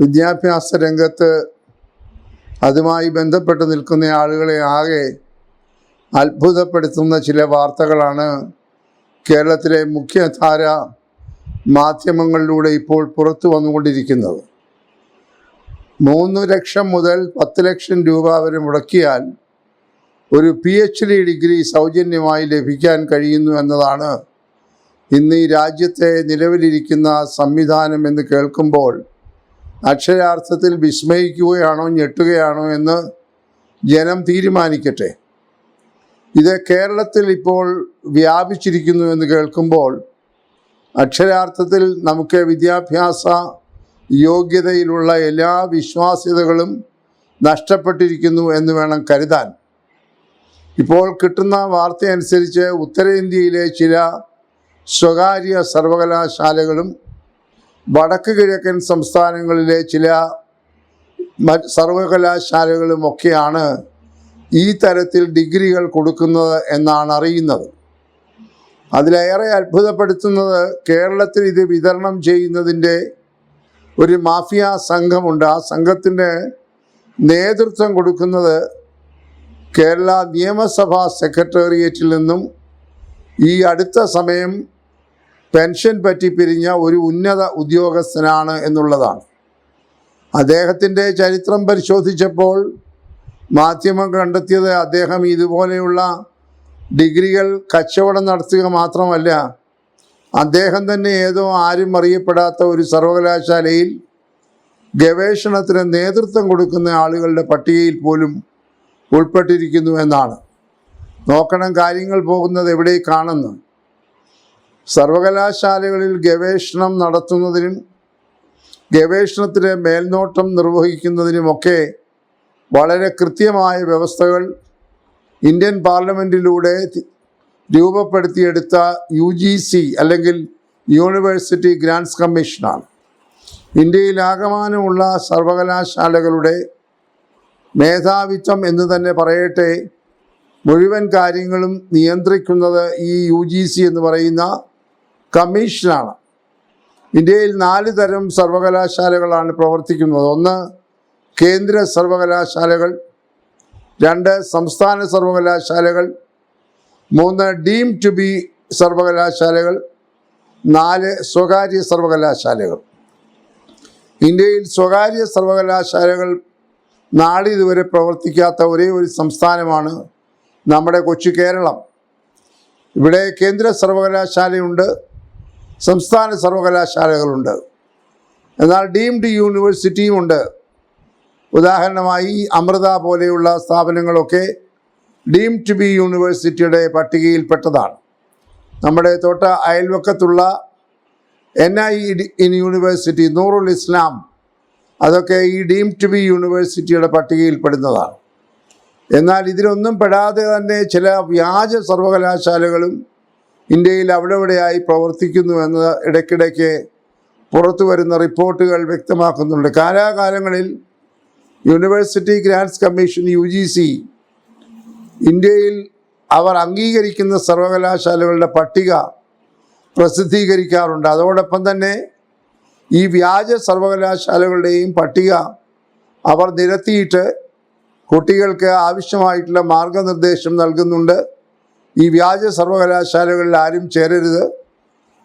വിദ്യാഭ്യാസ രംഗത്ത് അതുമായി ബന്ധപ്പെട്ട് നിൽക്കുന്ന ആളുകളെ ആകെ അത്ഭുതപ്പെടുത്തുന്ന ചില വാർത്തകളാണ് കേരളത്തിലെ മുഖ്യധാര മാധ്യമങ്ങളിലൂടെ ഇപ്പോൾ പുറത്തു വന്നുകൊണ്ടിരിക്കുന്നത്. 3 ലക്ഷം മുതൽ 10 ലക്ഷം രൂപ വരെ മുടക്കിയാൽ ഒരു PhD ഡിഗ്രി സൗജന്യമായി ലഭിക്കാൻ കഴിയുന്നു എന്നതാണ് ഇന്ന് ഈ രാജ്യത്തെ നിലവിലിരിക്കുന്ന സംവിധാനം എന്ന് കേൾക്കുമ്പോൾ അക്ഷരാർത്ഥത്തിൽ വിസ്മയിക്കുകയാണോ ഞെട്ടുകയാണോ എന്ന് ജനം തീരുമാനിക്കട്ടെ. ഇത് കേരളത്തിൽ ഇപ്പോൾ വ്യാപിച്ചിരിക്കുന്നു എന്ന് കേൾക്കുമ്പോൾ അക്ഷരാർത്ഥത്തിൽ നമുക്ക് വിദ്യാഭ്യാസ യോഗ്യതയിലുള്ള എല്ലാ വിശ്വാസ്യതകളും നഷ്ടപ്പെട്ടിരിക്കുന്നു എന്ന് വേണം കരുതാൻ. ഇപ്പോൾ കിട്ടുന്ന വാർത്തയനുസരിച്ച് ഉത്തരേന്ത്യയിലെ ചില സ്വകാര്യ സർവകലാശാലകളും വടക്ക് കിഴക്കൻ സംസ്ഥാനങ്ങളിലെ ചില സർവകലാശാലകളുമൊക്കെയാണ് ഈ തരത്തിൽ ഡിഗ്രികൾ കൊടുക്കുന്നത് എന്നാണ് അറിയുന്നത്. അതിലേറെ അത്ഭുതപ്പെടുത്തുന്നത് കേരളത്തിൽ ഇത് വിതരണം ചെയ്യുന്നതിൻ്റെ ഒരു മാഫിയ സംഘമുണ്ട്. ആ സംഘത്തിൻ്റെ നേതൃത്വം കൊടുക്കുന്നത് കേരള നിയമസഭാ സെക്രട്ടേറിയറ്റിൽ നിന്നും ഈ അടുത്ത സമയം പെൻഷൻ പറ്റി പിരിഞ്ഞ ഒരു ഉന്നത ഉദ്യോഗസ്ഥനാണ് എന്നുള്ളതാണ്. അദ്ദേഹത്തിൻ്റെ ചരിത്രം പരിശോധിച്ചപ്പോൾ മാധ്യമം കണ്ടെത്തിയത് അദ്ദേഹം ഇതുപോലെയുള്ള ഡിഗ്രികൾ കച്ചവടം നടത്തുക മാത്രമല്ല, അദ്ദേഹം തന്നെ ഏതോ ആരും അറിയപ്പെടാത്ത ഒരു സർവകലാശാലയിൽ ഗവേഷണത്തിന് നേതൃത്വം കൊടുക്കുന്ന ആളുകളുടെ പട്ടികയിൽ പോലും ഉൾപ്പെട്ടിരിക്കുന്നു എന്നാണ്. നോക്കണം കാര്യങ്ങൾ പോകുന്നത് എവിടേക്കാണെന്ന്. സർവകലാശാലകളിൽ ഗവേഷണം നടത്തുന്നതിനും ഗവേഷണത്തിന് മേൽനോട്ടം നിർവഹിക്കുന്നതിനുമൊക്കെ വളരെ കൃത്യമായ വ്യവസ്ഥകൾ ഇന്ത്യൻ പാർലമെൻറ്റിലൂടെ രൂപപ്പെടുത്തിയെടുത്ത UGC അല്ലെങ്കിൽ യൂണിവേഴ്സിറ്റി ഗ്രാൻറ്റ്സ് കമ്മീഷനാണ്. ഇന്ത്യയിലാകമാനമുള്ള സർവകലാശാലകളുടെ മേധാവിത്വം എന്ന് തന്നെ പറയട്ടെ, മുഴുവൻ കാര്യങ്ങളും നിയന്ത്രിക്കുന്നത് ഈ UGC എന്ന് പറയുന്ന കമ്മീഷനാണ്. ഇന്ത്യയിൽ 4 തരം സർവകലാശാലകളാണ് പ്രവർത്തിക്കുന്നത്. 1 കേന്ദ്ര സർവകലാശാലകൾ, 2 സംസ്ഥാന സർവകലാശാലകൾ, 3 ഡീംഡ് ടു ബി സർവകലാശാലകൾ, 4 സ്വകാര്യ സർവകലാശാലകൾ. ഇന്ത്യയിൽ സ്വകാര്യ സർവകലാശാലകൾ നാളിതുവരെ പ്രവർത്തിക്കാത്ത ഒരേ ഒരു സംസ്ഥാനമാണ് നമ്മുടെ കൊച്ചു കേരളം. ഇവിടെ കേന്ദ്ര സർവകലാശാലയുണ്ട്, സംസ്ഥാന സർവകലാശാലകളുണ്ട്, എന്നാൽ ഡീംഡ് യൂണിവേഴ്സിറ്റിയും ഉണ്ട്. ഉദാഹരണമായി അമൃത പോലെയുള്ള സ്ഥാപനങ്ങളൊക്കെ ഡീംഡ് ടു ബി യൂണിവേഴ്സിറ്റിയുടെ പട്ടികയിൽപ്പെട്ടതാണ്. നമ്മുടെ തൊട്ട അയൽവക്കത്തുള്ള NI യൂണിവേഴ്സിറ്റി, നൂറുൽ ഇസ്ലാം, അതൊക്കെ ഈ ഡീംഡ് ടു ബി യൂണിവേഴ്സിറ്റിയുടെ പട്ടികയിൽപ്പെടുന്നതാണ്. എന്നാൽ ഇതിലൊന്നും പെടാതെ തന്നെ ചില വ്യാജ സർവകലാശാലകളും ഇന്ത്യയിൽ അവിടെ ഇവിടെയായി പ്രവർത്തിക്കുന്നു എന്ന് ഇടയ്ക്കിടയ്ക്ക് പുറത്തു വരുന്ന റിപ്പോർട്ടുകൾ വ്യക്തമാക്കുന്നുണ്ട്. കാലാകാലങ്ങളിൽ യൂണിവേഴ്സിറ്റി ഗ്രാൻറ്റ്സ് കമ്മീഷൻ UGC ഇന്ത്യയിൽ അവർ അംഗീകരിക്കുന്ന സർവകലാശാലകളുടെ പട്ടിക പ്രസിദ്ധീകരിക്കാറുണ്ട്. അതോടൊപ്പം തന്നെ ഈ വ്യാജ സർവകലാശാലകളുടെയും പട്ടിക അവർ നിരത്തിയിട്ട് കുട്ടികൾക്ക് ആവശ്യമായിട്ടുള്ള മാർഗനിർദ്ദേശം നൽകുന്നുണ്ട്. ഈ വ്യാജ സർവകലാശാലകളിൽ ആരും ചേരരുത്,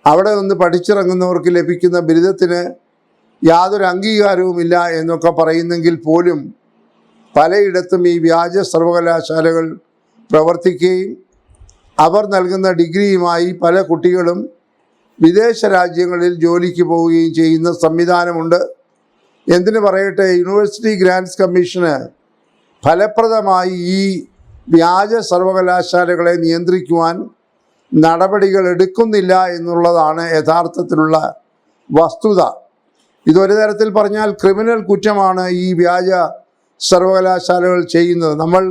അവിടെ നിന്ന് പഠിച്ചിറങ്ങുന്നവർക്ക് ലഭിക്കുന്ന ബിരുദത്തിന് യാതൊരു അംഗീകാരവുമില്ല എന്നൊക്കെ പറയുന്നെങ്കിൽ പോലും പലയിടത്തും ഈ വ്യാജ സർവകലാശാലകൾ പ്രവർത്തിക്കുകയും അവർ നൽകുന്ന ഡിഗ്രിയുമായി പല കുട്ടികളും വിദേശ രാജ്യങ്ങളിൽ ജോലിക്ക് പോവുകയും ചെയ്യുന്ന സംവിധാനമുണ്ട്. എന്തിനു പറയട്ടെ, യൂണിവേഴ്സിറ്റി ഗ്രാൻറ്റ്സ് കമ്മീഷന് ഫലപ്രദമായി ഈ വ്യാജ സർവകലാശാലകളെ നിയന്ത്രിക്കുവാൻ നടപടികൾ എടുക്കുന്നില്ല എന്നുള്ളതാണ് യഥാർത്ഥത്തിലുള്ള വസ്തുത. ഇതൊരു തരത്തിൽ പറഞ്ഞാൽ ക്രിമിനൽ കുറ്റമാണ് ഈ വ്യാജ സർവകലാശാലകൾ ചെയ്യുന്നത്. നമ്മൾ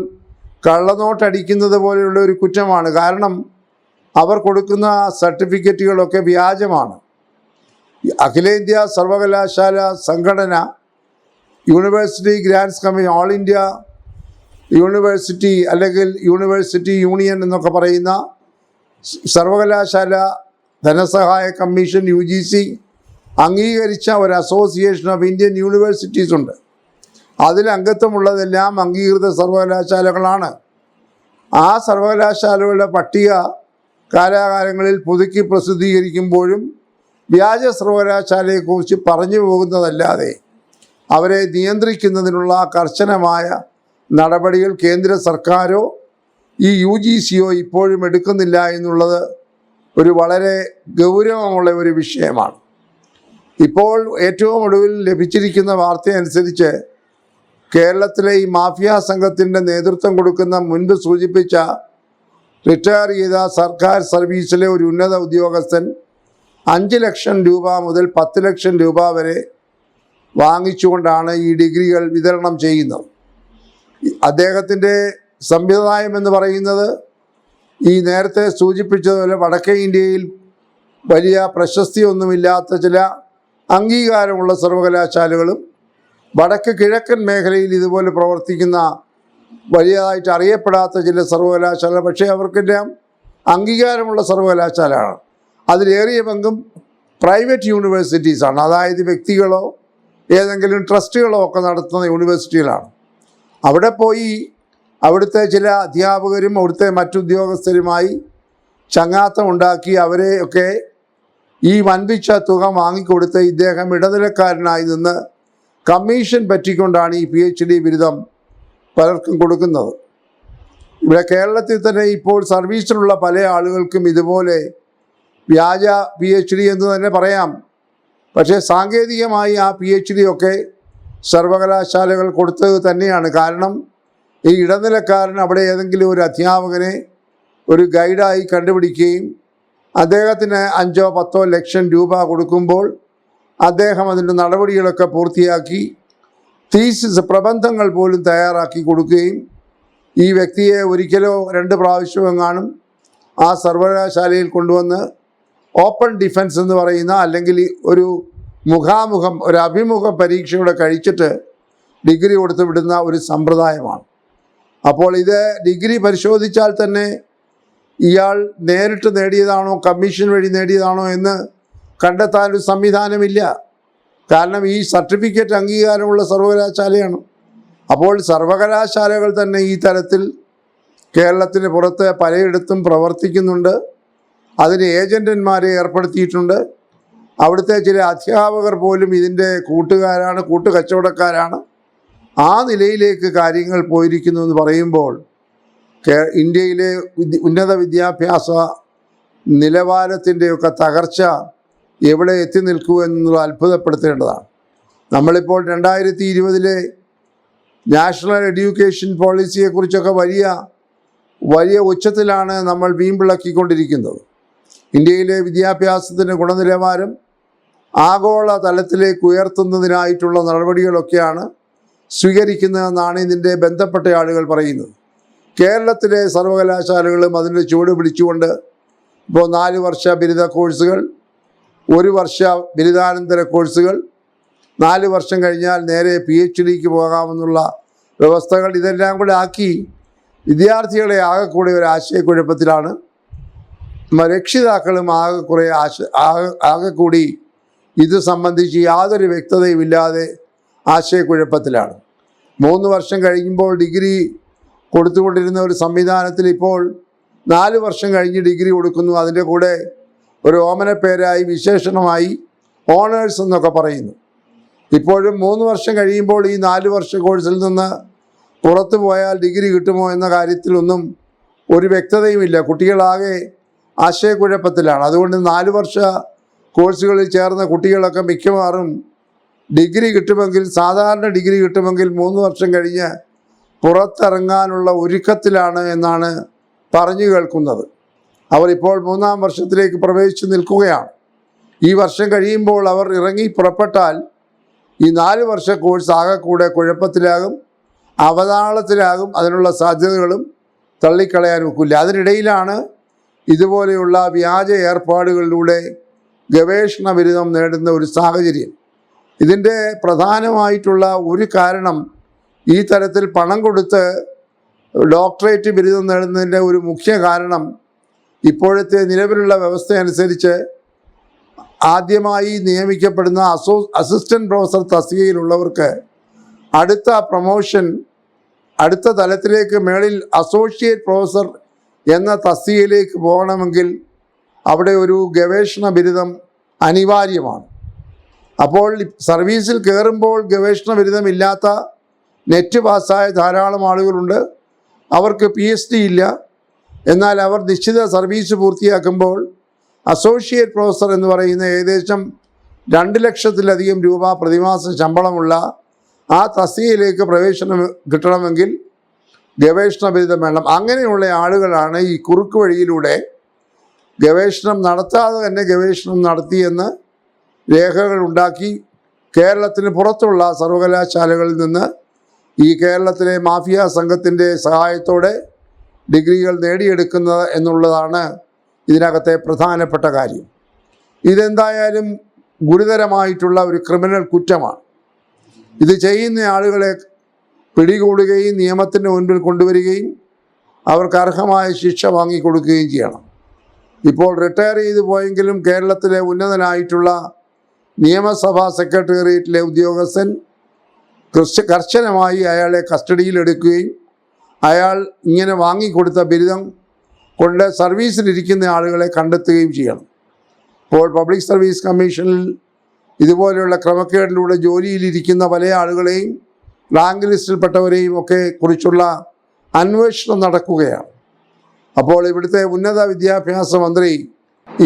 കള്ളനോട്ടടിക്കുന്നത് പോലെയുള്ള ഒരു കുറ്റമാണ്. കാരണം അവർ കൊടുക്കുന്ന സർട്ടിഫിക്കറ്റുകളൊക്കെ വ്യാജമാണ്. അഖിലേന്ത്യാ സർവകലാശാല സംഘടന, university grants commission, all India university അല്ലെങ്കിൽ യൂണിവേഴ്സിറ്റി യൂണിയൻ എന്നൊക്കെ പറയുന്ന സർവകലാശാല ധനസഹായ കമ്മീഷൻ UGC, അംഗീകരിച്ച ഒരു അസോസിയേഷൻ ഓഫ് ഇന്ത്യൻ യൂണിവേഴ്സിറ്റീസ് ഉണ്ട്. അതിൽ അംഗത്വമുള്ളതെല്ലാം അംഗീകൃത സർവകലാശാലകളാണ്. ആ സർവകലാശാലകളുടെ പട്ടിക കാലാകാലങ്ങളിൽ പുതുക്കി പ്രസിദ്ധീകരിക്കുമ്പോഴും വ്യാജ സർവകലാശാലയെക്കുറിച്ച് പറഞ്ഞു പോകുന്നതല്ലാതെ അവരെ നിയന്ത്രിക്കുന്നതിനുള്ള കർശനമായ നടപടികൾ കേന്ദ്ര സർക്കാരോ ഈ UGCയോ ഇപ്പോഴും എടുക്കുന്നില്ല എന്നുള്ളത് ഒരു വളരെ ഗൗരവമുള്ള ഒരു വിഷയമാണ്. ഇപ്പോൾ ഏറ്റവും ഒടുവിൽ ലഭിച്ചിരിക്കുന്ന വാർത്തയനുസരിച്ച് കേരളത്തിലെ ഈ മാഫിയ സംഘത്തിൻ്റെ നേതൃത്വം കൊടുക്കുന്ന മുൻപ് സൂചിപ്പിച്ച റിട്ടയർ ചെയ്ത സർക്കാർ സർവീസിലെ ഒരു ഉന്നത ഉദ്യോഗസ്ഥൻ 5 ലക്ഷം രൂപ മുതൽ 10 ലക്ഷം രൂപ വരെ വാങ്ങിച്ചുകൊണ്ടാണ് ഈ ഡിഗ്രികൾ വിതരണം ചെയ്യുന്നത്. അദ്ദേഹത്തിൻ്റെ സംവിധാനം എന്ന് പറയുന്നത് ഈ നേരത്തെ സൂചിപ്പിച്ചതുപോലെ വടക്കേ ഇന്ത്യയിൽ വലിയ പ്രശസ്തിയൊന്നുമില്ലാത്ത ചില അംഗീകാരമുള്ള സർവകലാശാലകളും വടക്ക് കിഴക്കൻ മേഖലയിൽ ഇതുപോലെ പ്രവർത്തിക്കുന്ന വലിയതായിട്ട് അറിയപ്പെടാത്ത ചില സർവകലാശാല, പക്ഷേ അവർക്കെല്ലാം അംഗീകാരമുള്ള സർവകലാശാലയാണ്. അതിലേറിയ പങ്കും പ്രൈവറ്റ് യൂണിവേഴ്സിറ്റീസാണ്. അതായത് വ്യക്തികളോ ഏതെങ്കിലും ട്രസ്റ്റുകളോ ഒക്കെ നടത്തുന്ന യൂണിവേഴ്സിറ്റികളാണ്. അവിടെ പോയി അവിടുത്തെ ചില അധ്യാപകരും അവിടുത്തെ മറ്റുദ്യോഗസ്ഥരുമായി ചങ്ങാത്തം ഉണ്ടാക്കി അവരെയൊക്കെ ഈ വൻപിച്ച തുക വാങ്ങിക്കൊടുത്ത് ഇദ്ദേഹം ഇടനിലക്കാരനായി നിന്ന് കമ്മീഷൻ പറ്റിക്കൊണ്ടാണ് ഈ PhD ബിരുദം പലർക്കും കൊടുക്കുന്നത്. ഇവിടെ കേരളത്തിൽ തന്നെ ഇപ്പോൾ സർവീസിലുള്ള പല ആളുകൾക്കും ഇതുപോലെ വ്യാജ PhD എന്ന് തന്നെ പറയാം. പക്ഷേ സാങ്കേതികമായി ആ PhD ഒക്കെ സർവകലാശാലകൾ കൊടുത്തത് തന്നെയാണ്. കാരണം ഈ ഇടനിലക്കാരൻ അവിടെ ഏതെങ്കിലും ഒരു അധ്യാപകനെ ഒരു ഗൈഡായി കണ്ടുപിടിക്കുകയും അദ്ദേഹത്തിന് 5-10 ലക്ഷം രൂപ കൊടുക്കുമ്പോൾ അദ്ദേഹം അതിൻ്റെ നടപടികളൊക്കെ പൂർത്തിയാക്കി തീസിസ് പ്രബന്ധങ്ങൾ പോലും തയ്യാറാക്കി കൊടുക്കുകയും ഈ വ്യക്തിയെ ഒരിക്കലോ 2 പ്രാവശ്യമെങ്ങാനും ആ സർവകലാശാലയിൽ കൊണ്ടുവന്ന് ഓപ്പൺ ഡിഫൻസ് എന്ന് പറയുന്ന അല്ലെങ്കിൽ ഒരു മുഖാമുഖം ഒരു അഭിമുഖ പരീക്ഷയുടെ കഴിച്ചിട്ട് ഡിഗ്രി കൊടുത്ത് വിടുന്ന ഒരു സമ്പ്രദായമാണ്. അപ്പോൾ ഇത് ഡിഗ്രി പരിശോധിച്ചാൽ തന്നെ ഇയാൾ നേരിട്ട് നേടിയതാണോ കമ്മീഷൻ വഴി നേടിയതാണോ എന്ന് കണ്ടെത്താനൊരു സംവിധാനമില്ല. കാരണം ഈ സർട്ടിഫിക്കറ്റ് അംഗീകാരമുള്ള സർവകലാശാലയാണ്. അപ്പോൾ സർവകലാശാലകൾ തന്നെ ഈ തരത്തിൽ കേരളത്തിന് പുറത്ത് പലയിടത്തും പ്രവർത്തിക്കുന്നുണ്ട്. അതിന് ഏജൻറ്റന്മാരെ ഏർപ്പെടുത്തിയിട്ടുണ്ട്. അവിടുത്തെ ചില അധ്യാപകർ പോലും ഇതിൻ്റെ കൂട്ടുകച്ചവടക്കാരാണ്. ആ നിലയിലേക്ക് കാര്യങ്ങൾ പോയിരിക്കുന്നു എന്ന് പറയുമ്പോൾ ഇന്ത്യയിലെ ഉന്നത വിദ്യാഭ്യാസ നിലവാരത്തിൻ്റെയൊക്കെ തകർച്ച എവിടെ എത്തി നിൽക്കുമെന്നുള്ളത് അത്ഭുതപ്പെടുത്തേണ്ടതാണ്. നമ്മളിപ്പോൾ 2020 നാഷണൽ എഡ്യൂക്കേഷൻ പോളിസിയെക്കുറിച്ചൊക്കെ വലിയ ഉച്ചത്തിലാണ് നമ്മൾ വീമ്പിളക്കിക്കൊണ്ടിരിക്കുന്നത്. ഇന്ത്യയിലെ വിദ്യാഭ്യാസത്തിൻ്റെ ഗുണനിലവാരം ആഗോള തലത്തിലേക്ക് ഉയർത്തുന്നതിനായിട്ടുള്ള നടപടികളൊക്കെയാണ് സ്വീകരിക്കുന്നതെന്നാണ് ഇതിൻ്റെ ബന്ധപ്പെട്ട ആളുകൾ പറയുന്നത്. കേരളത്തിലെ സർവകലാശാലകളും അതിൻ്റെ ചുവട് പിടിച്ചുകൊണ്ട് ഇപ്പോൾ 4 വർഷ ബിരുദ കോഴ്സുകൾ, 1 വർഷ ബിരുദാനന്തര കോഴ്സുകൾ, 4 വർഷം കഴിഞ്ഞാൽ നേരെ PhDക്ക് പോകാമെന്നുള്ള വ്യവസ്ഥകൾ ഇതെല്ലാം കൂടെ ആക്കി വിദ്യാർത്ഥികളെ ആകെക്കൂടെ ഒരു ആശയക്കുഴപ്പത്തിലാണ്. രക്ഷിതാക്കളും ആകെക്കൂടി ഇത് സംബന്ധിച്ച് യാതൊരു വ്യക്തതയുമില്ലാതെ ആശയക്കുഴപ്പത്തിലാണ്. 3 വർഷം കഴിയുമ്പോൾ ഡിഗ്രി കൊടുത്തുകൊണ്ടിരുന്ന ഒരു സംവിധാനത്തിൽ ഇപ്പോൾ 4 വർഷം കഴിഞ്ഞ് ഡിഗ്രി കൊടുക്കുന്നു. അതിൻ്റെ കൂടെ ഒരു ഓമനപ്പേരായി വിശേഷണമായി ഓണേഴ്സ് എന്നൊക്കെ പറയുന്നു. ഇപ്പോഴും 3 വർഷം കഴിയുമ്പോൾ ഈ 4 വർഷ കോഴ്സിൽ നിന്ന് പുറത്തു പോയാൽ ഡിഗ്രി കിട്ടുമോ എന്ന കാര്യത്തിലൊന്നും ഒരു വ്യക്തതയുമില്ല. കുട്ടികളാകെ ആശയക്കുഴപ്പത്തിലാണ്. അതുകൊണ്ട് 4 വർഷ കോഴ്സുകളിൽ ചേർന്ന കുട്ടികളൊക്കെ മിക്കവാറും സാധാരണ ഡിഗ്രി കിട്ടുമെങ്കിൽ 3 വർഷം കഴിഞ്ഞ് പുറത്തിറങ്ങാനുള്ള ഒരുക്കത്തിലാണ് എന്നാണ് പറഞ്ഞു കേൾക്കുന്നത്. അവർ ഇപ്പോൾ 3-ാം വർഷത്തിലേക്ക് പ്രവേശിച്ച് നിൽക്കുകയാണ്. ഈ വർഷം കഴിയുമ്പോൾ അവർ ഇറങ്ങി പുറപ്പെട്ടാൽ ഈ 4 വർഷ കോഴ്സ് ആകെക്കൂടെ കുഴപ്പത്തിലാകും, അവതാളത്തിലാകും. അതിനുള്ള സാധ്യതകളും തള്ളിക്കളയാൻ ഒക്കില്ല. അതിനിടയിലാണ് ഇതുപോലെയുള്ള വ്യാജ ഏർപ്പാടുകളിലൂടെ ഗവേഷണ ബിരുദം നേടുന്ന ഒരു സാഹചര്യം. ഇതിൻ്റെ പ്രധാനമായിട്ടുള്ള ഒരു കാരണം ഈ തരത്തിൽ പണം കൊടുത്ത് ഡോക്ടറേറ്റ് ബിരുദം നേടുന്നതിൻ്റെ ഒരു മുഖ്യ കാരണം ഇപ്പോഴത്തെ നിലവിലുള്ള വ്യവസ്ഥ അനുസരിച്ച് ആദ്യമായി നിയമിക്കപ്പെടുന്ന അസിസ്റ്റന്റ് പ്രൊഫസർ തസ്തികയിലുള്ളവർക്ക് അടുത്ത പ്രൊമോഷൻ അടുത്ത തലത്തിലേക്ക് മേളിൽ അസോസിയേറ്റ് പ്രൊഫസർ എന്ന തസ്തികയിലേക്ക് പോകണമെങ്കിൽ അവിടെ ഒരു ഗവേഷണ ബിരുദം അനിവാര്യമാണ്. അപ്പോൾ സർവീസിൽ കയറുമ്പോൾ ഗവേഷണ ബിരുദമില്ലാത്ത നെറ്റ് പാസ്സായ ധാരാളം ആളുകളുണ്ട്. അവർക്ക് PhD ഇല്ല. എന്നാൽ അവർ നിശ്ചിത സർവീസ് പൂർത്തിയാക്കുമ്പോൾ അസോസിയേറ്റ് പ്രൊഫസർ എന്ന് പറയുന്ന ഏകദേശം 2 ലക്ഷത്തിലധികം രൂപ പ്രതിമാസം ശമ്പളമുള്ള ആ തസ്തികയിലേക്ക് പ്രവേശനം കിട്ടണമെങ്കിൽ ഗവേഷണ ബിരുദം വേണം. അങ്ങനെയുള്ള ആളുകളാണ് ഈ കുറുക്ക് വഴിയിലൂടെ ഗവേഷണം നടത്താതെ തന്നെ ഗവേഷണം നടത്തിയെന്ന് രേഖകൾ ഉണ്ടാക്കി കേരളത്തിന് പുറത്തുള്ള സർവകലാശാലകളിൽ നിന്ന് ഈ കേരളത്തിലെ മാഫിയ സംഘത്തിൻ്റെ സഹായത്തോടെ ഡിഗ്രികൾ നേടിയെടുക്കുന്നത് എന്നുള്ളതാണ് ഇതിനകത്തെ പ്രധാനപ്പെട്ട കാര്യം. ഇതെന്തായാലും ഗുരുതരമായിട്ടുള്ള ഒരു ക്രിമിനൽ കുറ്റമാണ്. ഇത് ചെയ്യുന്ന ആളുകളെ പിടികൂടുകയും നിയമത്തിൻ്റെ മുൻപിൽ കൊണ്ടുവരികയും അവർക്ക് അർഹമായ ശിക്ഷ വാങ്ങിക്കൊടുക്കുകയും ചെയ്യണം. ഇപ്പോൾ റിട്ടയർ ചെയ്തു പോയെങ്കിലും കേരളത്തിലെ ഉന്നതനായിട്ടുള്ള നിയമസഭാ സെക്രട്ടേറിയറ്റിലെ ഉദ്യോഗസ്ഥൻ കർശനമായി അയാളെ കസ്റ്റഡിയിലെടുക്കുകയും അയാൾ ഇങ്ങനെ വാങ്ങിക്കൊടുത്ത ബിരുദം കൊണ്ട് സർവീസിലിരിക്കുന്ന ആളുകളെ കണ്ടെത്തുകയും ചെയ്യണം. ഇപ്പോൾ പബ്ലിക് സർവീസ് കമ്മീഷനിൽ ഇതുപോലെയുള്ള ക്രമക്കേടിലൂടെ ജോലിയിലിരിക്കുന്ന പല ആളുകളെയും റാങ്ക് ലിസ്റ്റിൽപ്പെട്ടവരെയും ഒക്കെ കുറിച്ചുള്ള അന്വേഷണം നടക്കുകയാണ്. അപ്പോൾ ഇവിടുത്തെ ഉന്നത വിദ്യാഭ്യാസ മന്ത്രി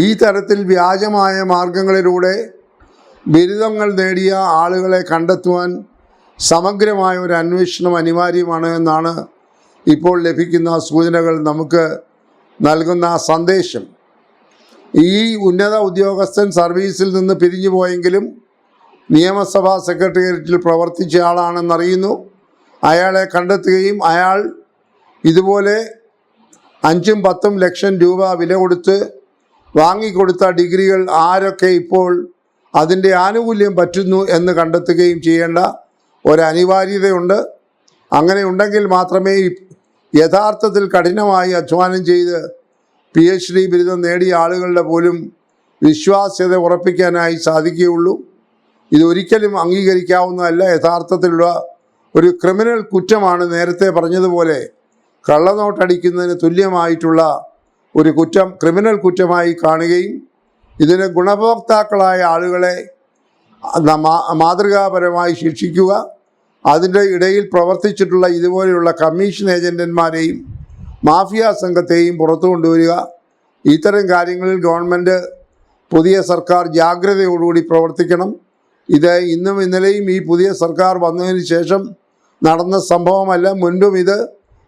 ഈ തരത്തിൽ വ്യാജമായ മാർഗങ്ങളിലൂടെ ബിരുദങ്ങൾ നേടിയ ആളുകളെ കണ്ടെത്തുവാൻ സമഗ്രമായ ഒരു അന്വേഷണം അനിവാര്യമാണ് എന്നാണ് ഇപ്പോൾ ലഭിക്കുന്ന സൂചനകൾ നമുക്ക് നൽകുന്ന സന്ദേശം. ഈ ഉന്നത ഉദ്യോഗസ്ഥൻ സർവീസിൽ നിന്ന് പിരിഞ്ഞു പോയെങ്കിലും നിയമസഭാ സെക്രട്ടേറിയറ്റിൽ പ്രവർത്തിച്ച ആളാണെന്നറിയുന്നു. അയാളെ കണ്ടെത്തുകയും അയാൾ ഇതുപോലെ 5-10 ലക്ഷം രൂപ വില കൊടുത്ത് വാങ്ങിക്കൊടുത്ത ഡിഗ്രികൾ ആരൊക്കെ ഇപ്പോൾ അതിൻ്റെ ആനുകൂല്യം പറ്റുന്നു എന്ന് കണ്ടെത്തുകയും ചെയ്യേണ്ട ഒരനിവാര്യതയുണ്ട്. അങ്ങനെ ഉണ്ടെങ്കിൽ മാത്രമേ യഥാർത്ഥത്തിൽ കഠിനമായി അധ്വാനം ചെയ്ത് PhD ബിരുദം നേടിയ ആളുകളുടെ പോലും വിശ്വാസ്യത ഉറപ്പിക്കാനായി സാധിക്കുകയുള്ളൂ. ഇതൊരിക്കലും അംഗീകരിക്കാവുന്നതല്ല. യഥാർത്ഥത്തിലുള്ള ഒരു ക്രിമിനൽ കുറ്റമാണ്. നേരത്തെ പറഞ്ഞതുപോലെ കള്ളനോട്ടടിക്കുന്നതിന് തുല്യമായിട്ടുള്ള ഒരു കുറ്റം ക്രിമിനൽ കുറ്റമായി കാണുകയും ഇതിന് ഗുണഭോക്താക്കളായ ആളുകളെ മാതൃകാപരമായി ശിക്ഷിക്കുക, അതിൻ്റെ ഇടയിൽ പ്രവർത്തിച്ചിട്ടുള്ള ഇതുപോലെയുള്ള കമ്മീഷൻ ഏജൻറ്റന്മാരെയും മാഫിയ സംഘത്തെയും പുറത്തു കൊണ്ടുവരിക. ഇത്തരം കാര്യങ്ങളിൽ ഗവൺമെൻറ് പുതിയ സർക്കാർ ജാഗ്രതയോടുകൂടി പ്രവർത്തിക്കണം. ഇത് ഇന്നും ഇന്നലെയും ഈ പുതിയ സർക്കാർ വന്നതിന് ശേഷം നടന്ന സംഭവമല്ല, മുൻപും ഇത്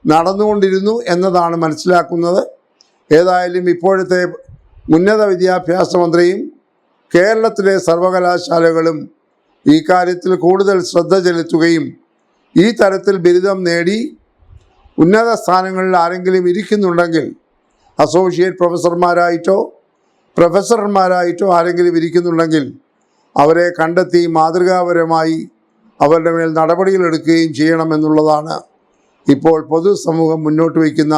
നടന്നുകൊണ്ടിരുന്നു എന്നതാണ് മനസ്സിലാക്കുന്നത്. ഏതായാലും ഇപ്പോഴത്തെ ഉന്നത വിദ്യാഭ്യാസ മന്ത്രിയും കേരളത്തിലെ സർവകലാശാലകളും ഈ കാര്യത്തിൽ കൂടുതൽ ശ്രദ്ധ ചെലുത്തുകയും ഈ തരത്തിൽ ബിരുദം നേടി ഉന്നത സ്ഥാനങ്ങളിൽ ആരെങ്കിലും ഇരിക്കുന്നുണ്ടെങ്കിൽ അസോസിയേറ്റ് പ്രൊഫസർമാരായിട്ടോ പ്രൊഫസർമാരായിട്ടോ ആരെങ്കിലും ഇരിക്കുന്നുണ്ടെങ്കിൽ അവരെ കണ്ടെത്തി മാതൃകാപരമായി അവരുടെ മേൽ നടപടികളെടുക്കുകയും ചെയ്യണമെന്നുള്ളതാണ് ഇപ്പോൾ പൊതുസമൂഹം മുന്നോട്ട് വയ്ക്കുന്ന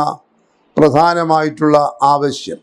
പ്രധാനമായിട്ടുള്ള ആവശ്യം.